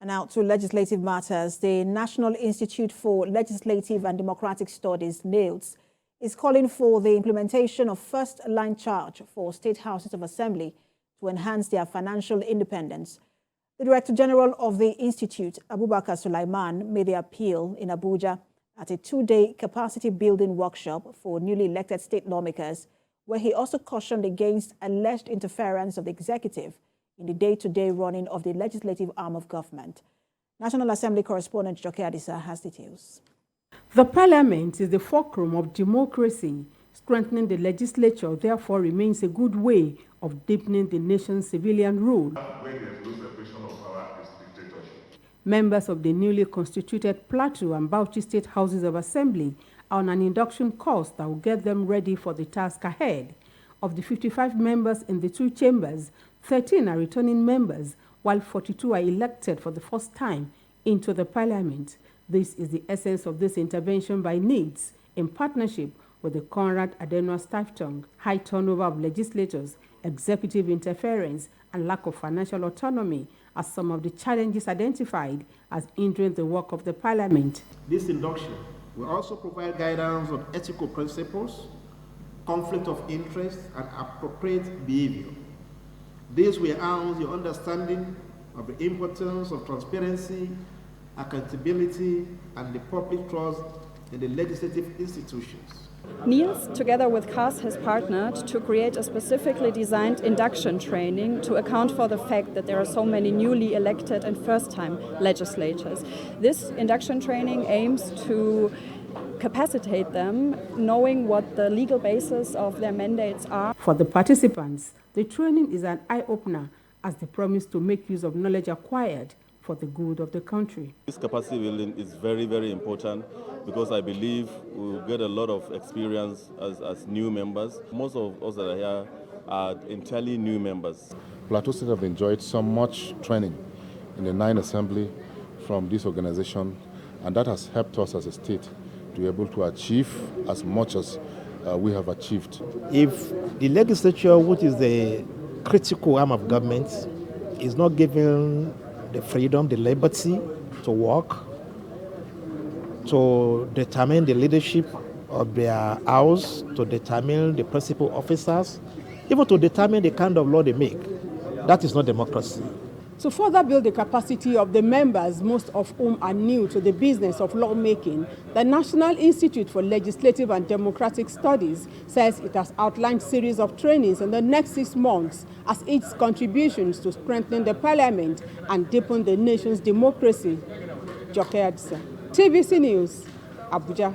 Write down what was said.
Now to legislative matters, the National Institute for Legislative and Democratic Studies, NILDS, is calling for the implementation of first-line charge for state houses of assembly to enhance their financial independence. The Director General of the Institute, Abubakar Sulaiman, made the appeal in Abuja at a two-day capacity-building workshop for newly elected state lawmakers, where he also cautioned against alleged interference of the executive in the day-to-day running of the legislative arm of government. National Assembly correspondent Joke Adisa has details. The Parliament is the fulcrum of democracy. Strengthening the legislature, therefore, remains a good way of deepening the nation's civilian rule. Members of the newly constituted Plateau and Bauchi State Houses of Assembly are on an induction course that will get them ready for the task ahead. Of the 55 members in the two chambers, 13 are returning members, while 42 are elected for the first time into the Parliament. This is the essence of this intervention by NILDS in partnership with the Conrad Adenauer Stiftung. High turnover of legislators, executive interference, and lack of financial autonomy are some of the challenges identified as hindering the work of the Parliament. This induction will also provide guidance on ethical principles, conflict of interest, and appropriate behavior. This will enhance your understanding of the importance of transparency, accountability, and the public trust in the legislative institutions. NILDS, together with KAS, has partnered to create a specifically designed induction training to account for the fact that there are so many newly elected and first-time legislators. This induction training aims to capacitate them, knowing what the legal basis of their mandates are. For the participants, the training is an eye-opener as they promise to make use of knowledge acquired for the good of the country. This capacity building is very, very important because I believe we will get a lot of experience as new members. Most of us that are here are entirely new members. Plateau State have enjoyed so much training in the 9 Assembly from this organization, and that has helped us as a state to be able to achieve as much as we have achieved. If the legislature, which is the critical arm of government, is not given the freedom, the liberty to work, to determine the leadership of their house, to determine the principal officers, even to determine the kind of law they make, that is not democracy. To further build the capacity of the members, most of whom are new to the business of lawmaking, the National Institute for Legislative and Democratic Studies says it has outlined a series of trainings in the next 6 months as its contributions to strengthen the Parliament and deepen the nation's democracy. Joke Adisa, TVC News, Abuja.